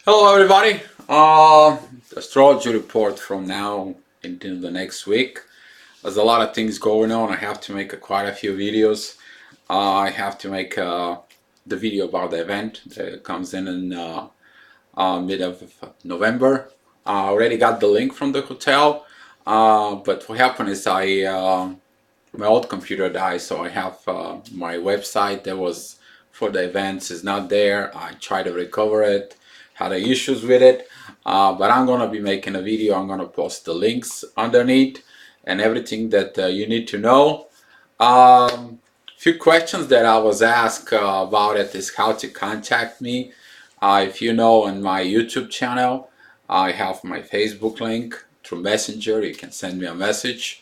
Hello everybody. Astrology report from now into the next week. There's a lot of things going on. I have to make quite a few videos. I have to make the video about the event that comes in mid of November. I already got the link from the hotel, but what happened is my old computer died, so I have my website that was for the events is not there. I tried to recover it, had issues with it, but I'm gonna be making a video. I'm gonna post the links underneath and everything that you need to know. Few questions that I was asked about it is how to contact me. If you know, on my YouTube channel, I have my Facebook link through Messenger. You can send me a message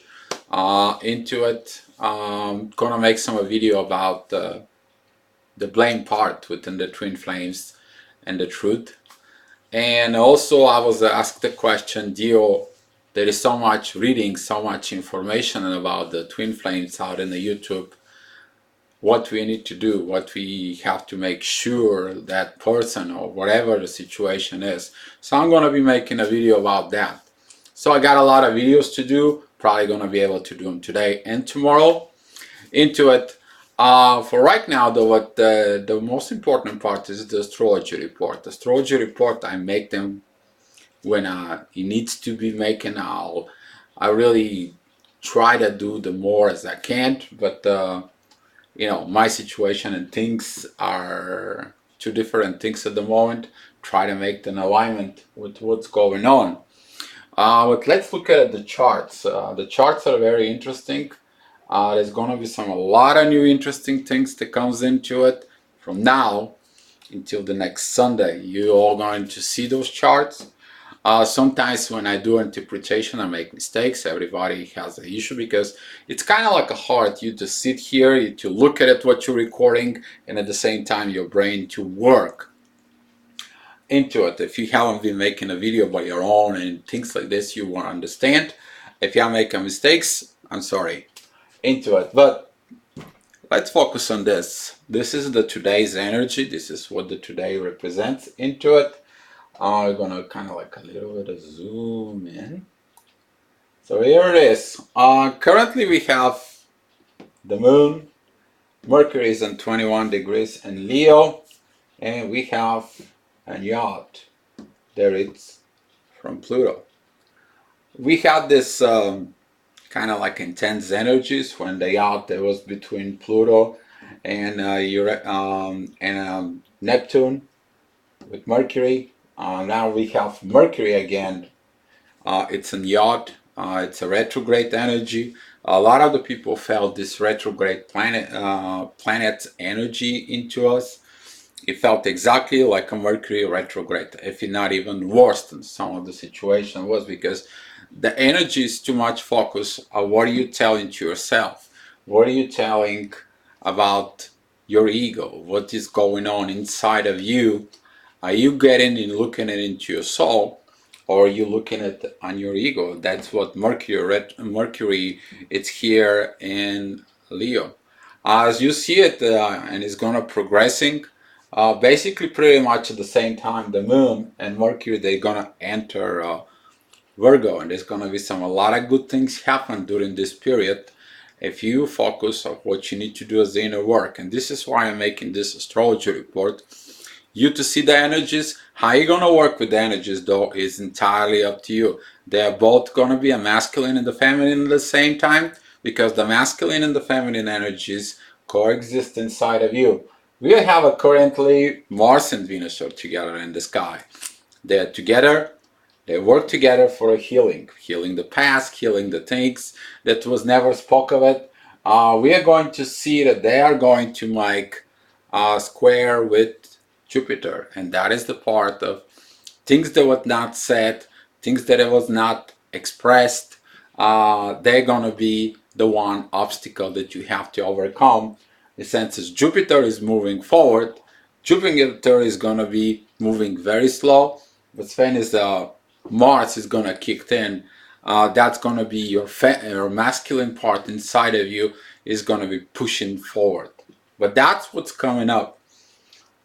into it. Gonna make some video about the blame part within the twin flames and the truth. And also, I was asked the question, Dio, there is so much reading, so much information about the twin flames out in the YouTube. What we need to do, what we have to make sure that person or whatever the situation is. So I'm gonna be making a video about that. So I got a lot of videos to do. Probably gonna be able to do them today and tomorrow. Into it. For right now, though, what the most important part is the astrology report. The astrology report, I make them when it needs to be making. I really try to do the more as I can, but my situation and things are two different things at the moment. Try to make an alignment with what's going on. But let's look at the charts. The charts are very interesting. There's gonna be a lot of new interesting things that comes into it from now until the next Sunday. You're all going to see those charts. Sometimes when I do interpretation, I make mistakes. Everybody has an issue because it's kind of like a hard you to sit here, you to look at it, what you're recording, and at the same time your brain to work into it. If you haven't been making a video by your own and things like this, you won't understand. If you are making mistakes, I'm sorry. Into it, but let's focus on this. This is the today's energy. This is what the today represents into it. I'm gonna kind of like a little bit of zoom in. So here it is. Currently we have the moon. Mercury is on 21 degrees in Leo, and we have a yacht. There it's from Pluto. We had this kind of like intense energies when the yacht that was between Pluto and Neptune with Mercury. Now we have Mercury again. It's a yacht. It's a retrograde energy. A lot of the people felt this retrograde planet's energy into us. It felt exactly like a Mercury retrograde, if not even worse than some of the situation was, because the energy is too much focus on what are you telling to yourself, what are you telling about your ego, what is going on inside of you. Are you getting and looking at into your soul, or are you looking at on your ego? That's what Mercury it's here in Leo. As you see it, and it's gonna progressing. Basically, pretty much at the same time, the Moon and Mercury they're gonna enter Virgo, and there's gonna be a lot of good things happen during this period if you focus on what you need to do as the inner work. And this is why I'm making this astrology report. You to see the energies. How you gonna work with the energies though is entirely up to you. They're both gonna be a masculine and the feminine at the same time, because the masculine and the feminine energies coexist inside of you. We have currently Mars and Venus are together in the sky. They're together. They work together for a healing the past, healing the things that was never spoke of it. We are going to see that they are going to make a square with Jupiter, and that is the part of things that was not said, things that it was not expressed. They're gonna be the one obstacle that you have to overcome. In the sense is Jupiter is moving forward, Jupiter is gonna be moving very slow, but when is Mars is gonna kick in. That's gonna be your masculine part inside of you is gonna be pushing forward. But that's what's coming up.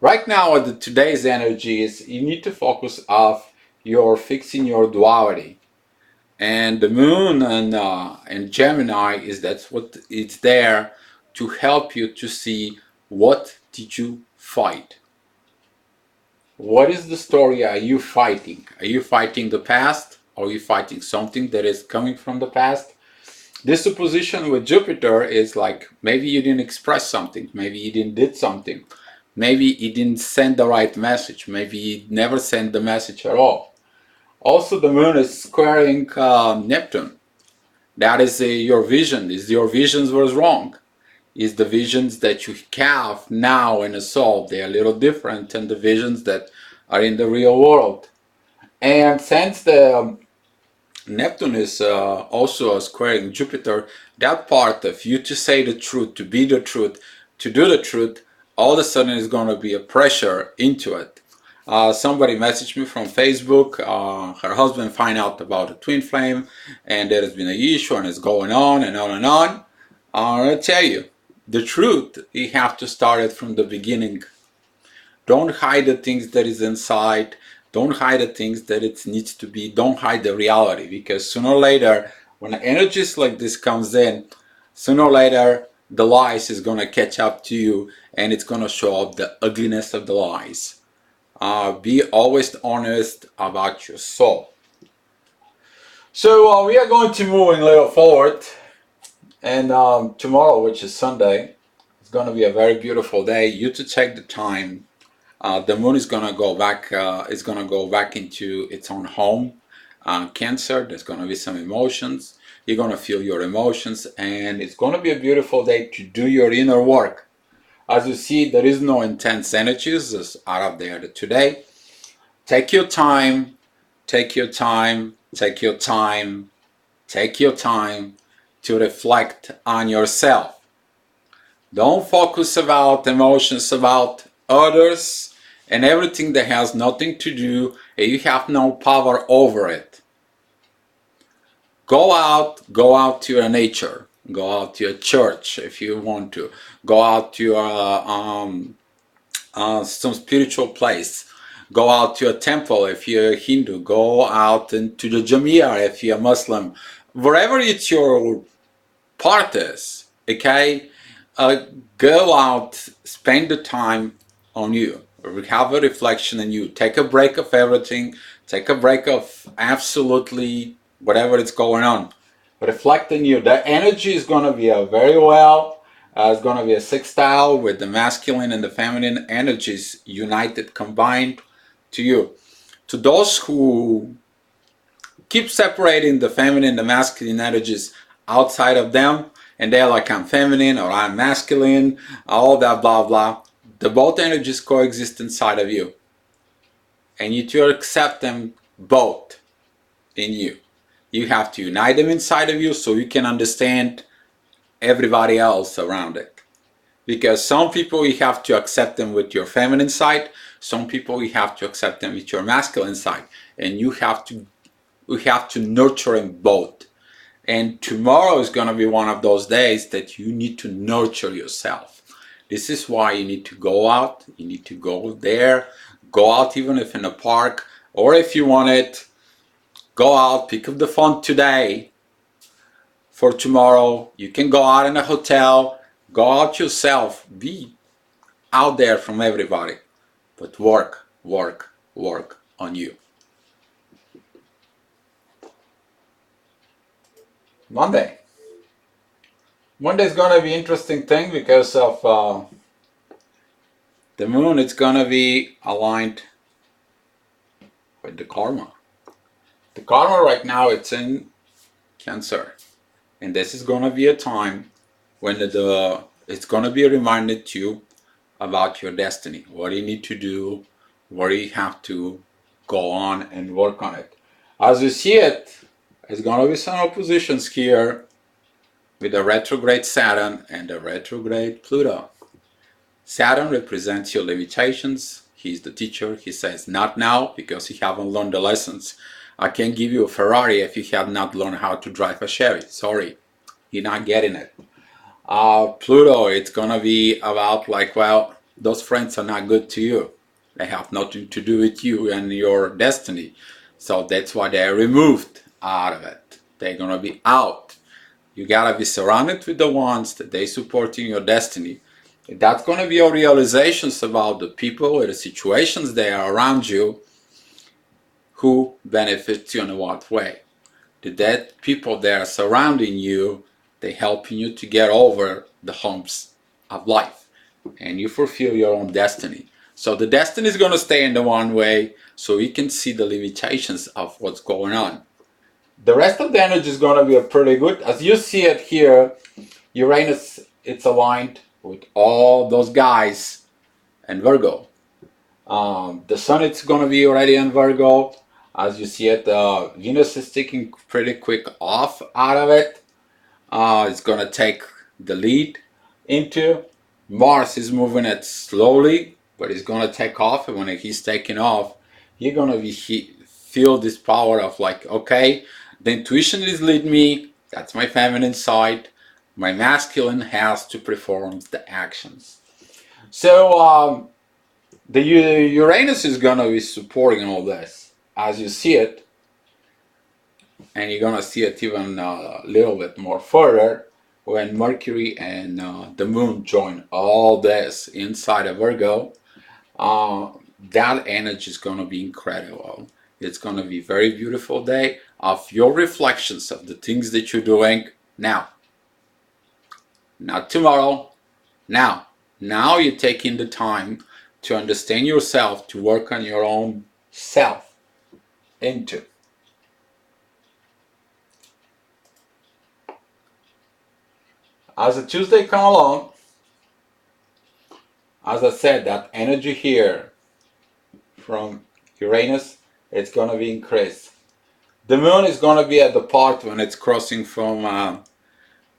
Right now, today's energy is you need to focus of your fixing your duality. And the moon and Gemini is that's what it's there to help you to see what did you fight. What is the story are you fighting? Are you fighting the past? Or are you fighting something that is coming from the past? This opposition with Jupiter is like maybe you didn't express something, maybe you didn't did something, maybe you didn't send the right message, maybe you never sent the message at all. Also, the moon is squaring Neptune. That is your vision. Is your visions was wrong? Is the visions that you have now in a soul they are a little different than the visions that are in the real world? And since the Neptune is also squaring Jupiter, that part of you to say the truth, to be the truth, to do the truth, all of a sudden is going to be a pressure into it. Somebody messaged me from Facebook. Her husband find out about a twin flame, and there has been an issue, and it's going on and on and on. I tell you, the truth. You have to start it from the beginning. Don't hide the things that is inside. Don't hide the things that it needs to be. Don't hide the reality, because sooner or later, when energies like this comes in, sooner or later the lies is gonna catch up to you, and it's gonna show up the ugliness of the lies. Be always honest about your soul. So we are going to move a little forward, and tomorrow, which is Sunday, it's going to be a very beautiful day. You to take the time. The moon is gonna go back. It's gonna go back into its own home. Cancer. There's gonna be some emotions. You're gonna feel your emotions, and it's gonna be a beautiful day to do your inner work. As you see, there is no intense energies out of there today. Take your time. Take your time. Take your time. Take your time to reflect on yourself. Don't focus about emotions about others and everything that has nothing to do and you have no power over it. Go out to your nature, go out to your church if you want to, go out to your some spiritual place, go out to a temple if you're a Hindu, go out into the Jamia if you're a Muslim, wherever it's your part is, okay? Uh, Go out, spend the time on you, have a reflection on you, take a break of everything, take a break of absolutely whatever is going on, reflect on you. The energy is going to be a very well, it's going to be a sextile with the masculine and the feminine energies united, combined to you. To those who keep separating the feminine and the masculine energies outside of them, and they're like, I'm feminine or I'm masculine, all that blah blah. The both energies coexist inside of you, and you to accept them both in you. You have to unite them inside of you so you can understand everybody else around it. Because some people you have to accept them with your feminine side, some people you have to accept them with your masculine side, and you have to nurture them both. And tomorrow is going to be one of those days that you need to nurture yourself. This is why you need to go out, you need to go there, go out even if in a park, or if you want it, go out, pick up the phone today for tomorrow. You can go out in a hotel, go out yourself, be out there from everybody, but work, work, work on you. Monday. Monday is gonna be interesting thing because of the moon. It's gonna be aligned with the karma. The karma right now it's in Cancer, and this is gonna be a time when it's gonna be reminded to you about your destiny, what you need to do, where you have to go on and work on it. As you see it, there's gonna be some oppositions here with the retrograde Saturn and the retrograde Pluto. Saturn represents your limitations. He's the teacher. He says, not now, because you haven't learned the lessons. I can't give you a Ferrari if you have not learned how to drive a Chevy. Sorry, you're not getting it. Pluto, it's gonna be about like, well, those friends are not good to you. They have nothing to do with you and your destiny. So that's why they're removed out of it. They're gonna be out. You gotta be surrounded with the ones that they supporting your destiny. That's gonna be your realizations about the people or the situations that are around you who benefits you in what way. The dead people that are surrounding you, they helping you to get over the humps of life and you fulfill your own destiny. So the destiny is going to stay in the one way so you can see the limitations of what's going on. The rest of the energy is going to be pretty good. As you see it here, Uranus, it's aligned with all those guys and Virgo. The sun is going to be already in Virgo. As you see it, Venus is taking pretty quick off out of it. It's going to take the lead into. Mars is moving it slowly, but it's going to take off. And when he's taking off, you're going to feel this power of like, okay, the intuition is leading me. That's my feminine side. My masculine has to perform the actions. So the Uranus is going to be supporting all this as you see it, and you're going to see it even a little bit more further when Mercury and the Moon join all this inside of Virgo. That energy is going to be incredible. It's going to be a very beautiful day of your reflections of the things that you're doing now. Not tomorrow, now. Now you're taking the time to understand yourself, to work on your own self into. As the Tuesday come along, as I said, that energy here from Uranus, it's going to be increased. The moon is going to be at the part when it's crossing from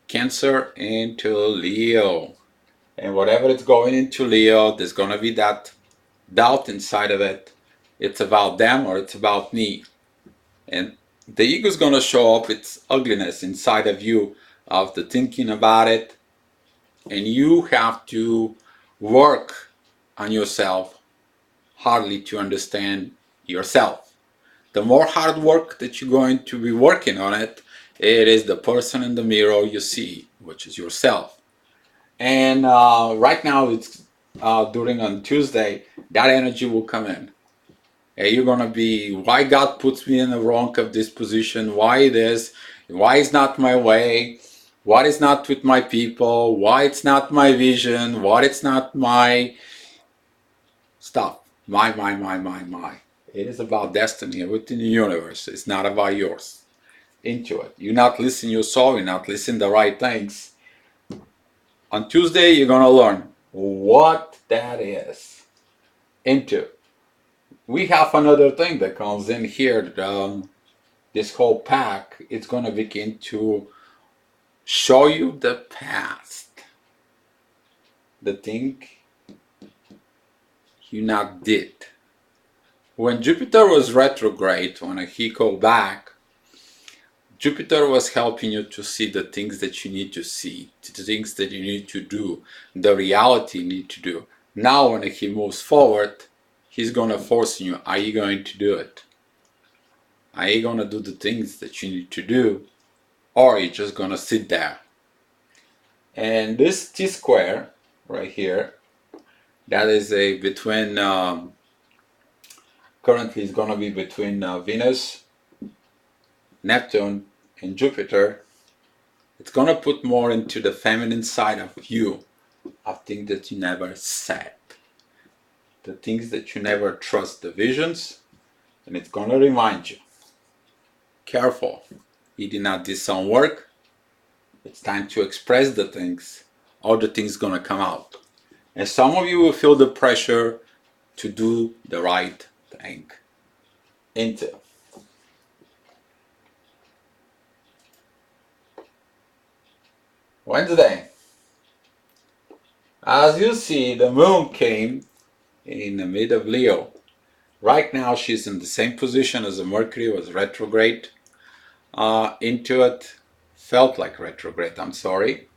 Cancer into Leo. And whatever it's going into Leo, there's going to be that doubt inside of it. It's about them or it's about me. And the ego is going to show up its ugliness inside of you, of the thinking about it. And you have to work on yourself hardly to understand yourself. The more hard work that you're going to be working on it, it is the person in the mirror you see, which is yourself. And right now, it's during on Tuesday, that energy will come in. And you're gonna be, why God puts me in the wrong of this position? Why this? Why is not my way? What is not with my people? Why it's not my vision? What it's not my stuff? My. It is about destiny within the universe. It's not about yours. Into it. You're not listening your soul. You're not listening the right things. On Tuesday, you're gonna learn what that is. Into. We have another thing that comes in here. This whole pack, it's gonna begin to show you the past, the thing you not did. When Jupiter was retrograde, when he go back, Jupiter was helping you to see the things that you need to see, the things that you need to do, the reality you need to do. Now when he moves forward, he's gonna force you. Are you going to do it? Are you gonna do the things that you need to do? Or are you just gonna sit there? And this T-square right here, that is a between, currently it's gonna be between Venus, Neptune, and Jupiter. It's gonna put more into the feminine side of you, of things that you never said, the things that you never trust, the visions, and it's gonna remind you, careful, you did not do some work, it's time to express the things, all the things gonna come out. And some of you will feel the pressure to do the right thing. Into. Wednesday. As you see, the moon came in the mid of Leo. Right now she's in the same position as the Mercury was retrograde. Into it, felt like retrograde, I'm sorry.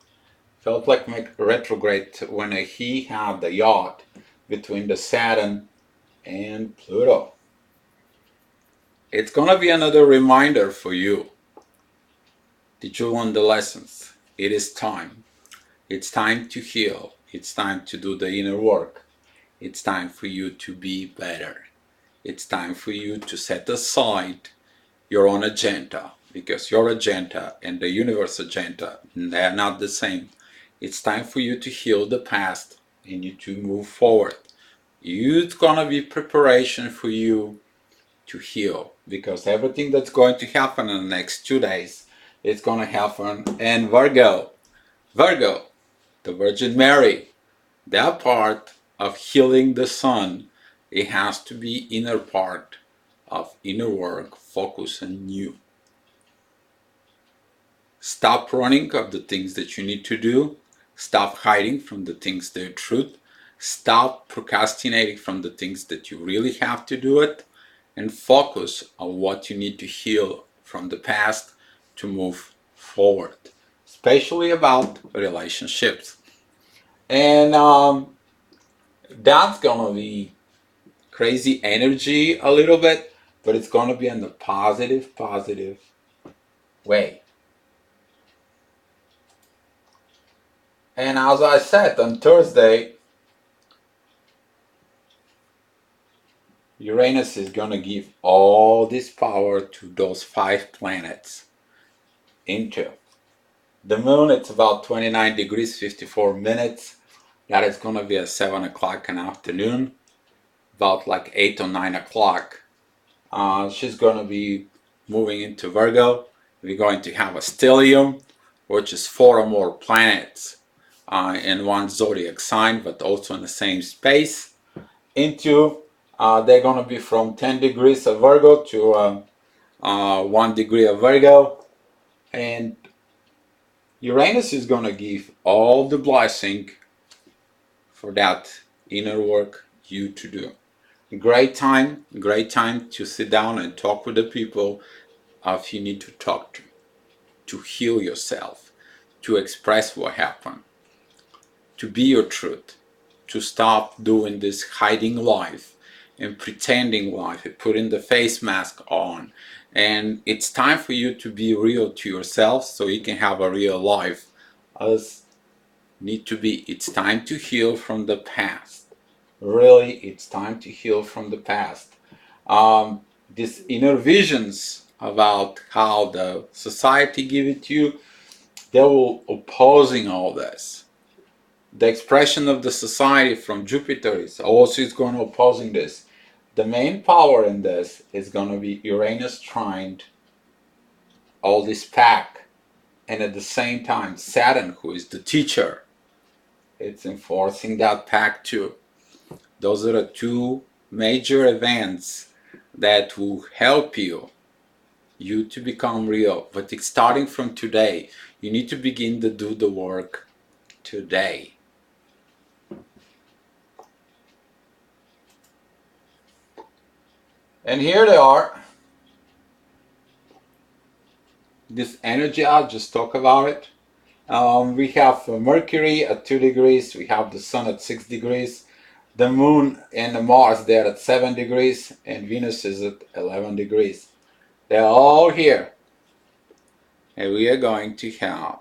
Felt like retrograde when he had the yacht between the Saturn and Pluto. It's gonna be another reminder for you. Did you learn the lessons? It is time. It's time to heal. It's time to do the inner work. It's time for you to be better. It's time for you to set aside your own agenda, because your agenda and the universe agenda, they're not the same. It's time for you to heal the past and you to move forward. It's gonna be preparation for you to heal, because everything that's going to happen in the next 2 days is gonna happen in Virgo. Virgo, the Virgin Mary, that part of healing the sun, it has to be inner part of inner work, focus on you. Stop running of the things that you need to do. Stop hiding from the things that are truth. Stop procrastinating from the things that you really have to do it, and focus on what you need to heal from the past to move forward, especially about relationships. And that's gonna be crazy energy a little bit, but it's gonna be in the positive way. And as I said, on Thursday, Uranus is going to give all this power to those 5 planets into. The moon, it's about 29 degrees 54 minutes. That is going to be at 7 o'clock in the afternoon, about like 8 or 9 o'clock. She's going to be moving into Virgo. We're going to have a stellium, which is 4 or more planets in one zodiac sign, but also in the same space. Into they're going to be from 10 degrees of Virgo to 1 degree of Virgo, and Uranus is going to give all the blessing for that inner work you to do. Great time to sit down and talk with the people if you need to talk to heal yourself, to express what happened, to be your truth, to stop doing this hiding life and pretending life and putting the face mask on. And it's time for you to be real to yourself so you can have a real life as need to be. It's time to heal from the past. Really, it's time to heal from the past. These inner visions about how the society give it to you, they will opposing all this. The expression of the society from Jupiter is also going to opposing this. The main power in this is going to be Uranus trying all this pack, and at the same time Saturn, who is the teacher, it's enforcing that pack too. Those are the two major events that will help you to become real. But it's starting from today. You need to begin to do the work today. And here they are. This energy, I'll just talk about it. We have Mercury at 2 degrees. We have the Sun at 6 degrees. The Moon and the Mars, they're at 7 degrees. And Venus is at 11 degrees. They're all here. And we are going to have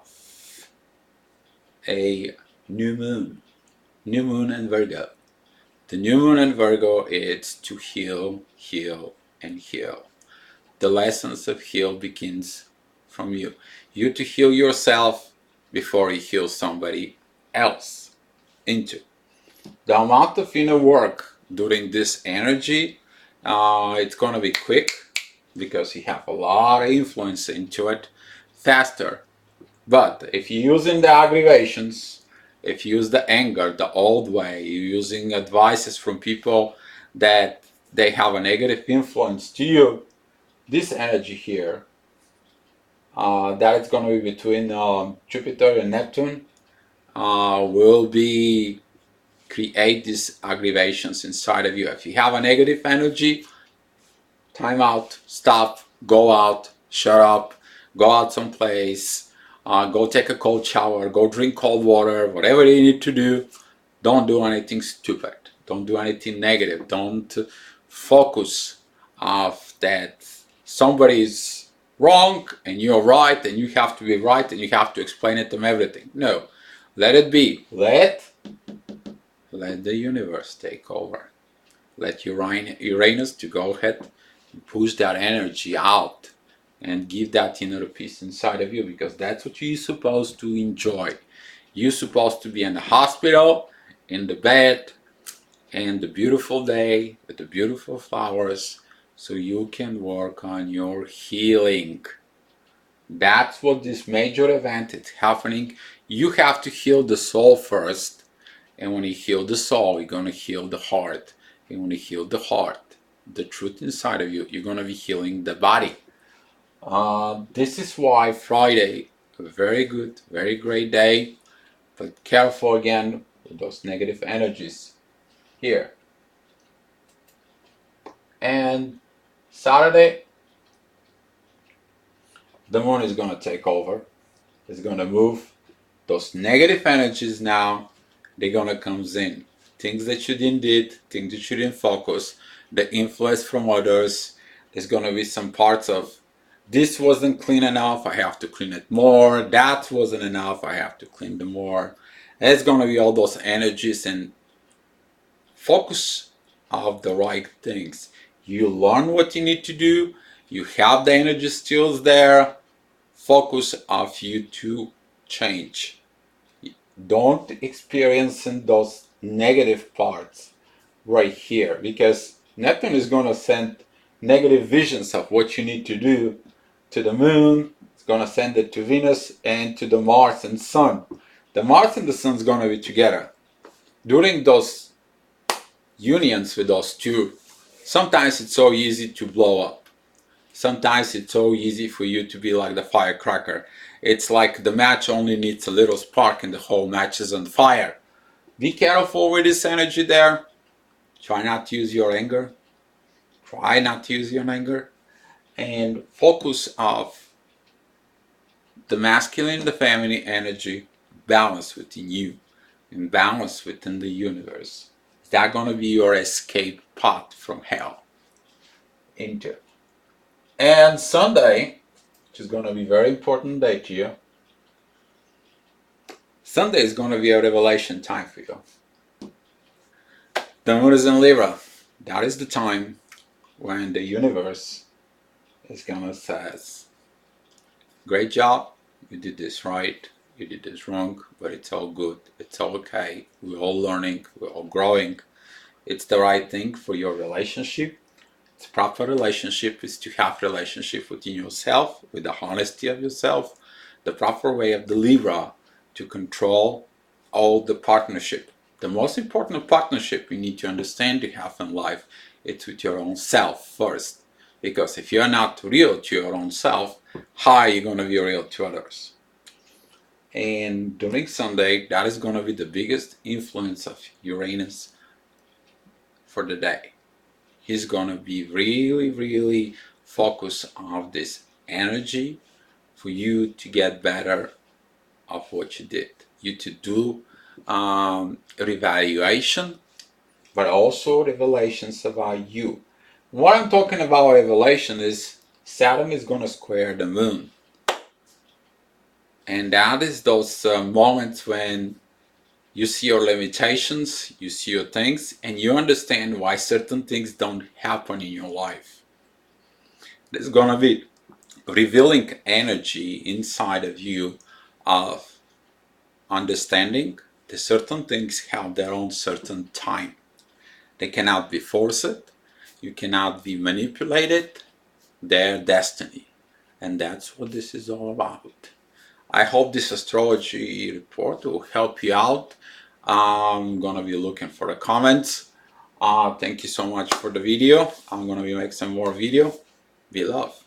a new moon. New moon in Virgo. The new moon in Virgo is to heal, heal, and heal. The lessons of heal begins from you. You to heal yourself before you heal somebody else into. The amount of inner work during this energy, it's going to be quick because you have a lot of influence into it, faster. But if you're using the aggravations, if you use the anger the old way, you're using advices from people that they have a negative influence to you, this energy here, that is going to be between Jupiter and Neptune, will be create these aggravations inside of you. If you have a negative energy, time out, stop, go out, shut up, go out someplace, go take a cold shower, go drink cold water, whatever you need to do. Don't do anything stupid. Don't do anything negative. Don't focus of that somebody is wrong and you're right and you have to be right and you have to explain it to them everything. No, let it be. Let the universe take over. Let Uranus to go ahead and push that energy out and give that inner peace inside of you, because that's what you're supposed to enjoy. You're supposed to be in the hospital, in the bed, and the beautiful day with the beautiful flowers, so you can work on your healing. That's what this major event is happening. You have to heal the soul first, and when you heal the soul, you're gonna heal the heart. And when you heal the heart, the truth inside of you, you're gonna be healing the body. This is why Friday, a very good, very great day, but careful again with those negative energies here. And Saturday, the moon is gonna take over. It's gonna move. Those negative energies now, they're gonna come in. Things that you didn't did, things that you didn't focus, the influence from others. There's gonna be some parts of this wasn't clean enough, I have to clean it more. That wasn't enough, I have to clean them more. There's gonna be all those energies, and focus of the right things. You learn what you need to do. You have the energy skills there. Focus of you to change. Don't experience those negative parts right here, because Neptune is going to send negative visions of what you need to do to the moon. It's going to send it to Venus and to the Mars and Sun. The Mars and the Sun is going to be together. During those unions with those two, sometimes it's so easy to blow up. Sometimes it's so easy for you to be like the firecracker. It's like the match only needs a little spark and the whole match is on fire. Be careful with this energy there. Try not to use your anger. Try not to use your anger. And focus of the masculine and the feminine energy balance within you and balance within the universe. Is that going to be your escape path from hell into? And Sunday, which is going to be a very important day to you, Sunday is going to be a revelation time for you. The moon is in Libra. That is the time when the universe is going to say, great job, you did this right, you did this wrong, but it's all good, it's all okay, we're all learning, we're all growing. It's the right thing for your relationship. It's proper relationship is to have relationship within yourself, with the honesty of yourself, the proper way of the Libra to control all the partnership. The most important partnership you need to understand to have in life, it's with your own self first. Because if you're not real to your own self, how are you going to be real to others? And during Sunday, that is going to be the biggest influence of Uranus for the day. He's going to be really, really focused on this energy for you to get better of what you did. You to do revaluation, but also revelations about you. What I'm talking about revelation is Saturn is going to square the moon. And that is those moments when you see your limitations, you see your things, and you understand why certain things don't happen in your life. There's going to be revealing energy inside of you of understanding that certain things have their own certain time. They cannot be forced, you cannot be manipulated, their destiny. And that's what this is all about. I hope this astrology report will help you out. I'm gonna be looking for the comments. Thank you so much for the video. I'm gonna be making some more video. Be love.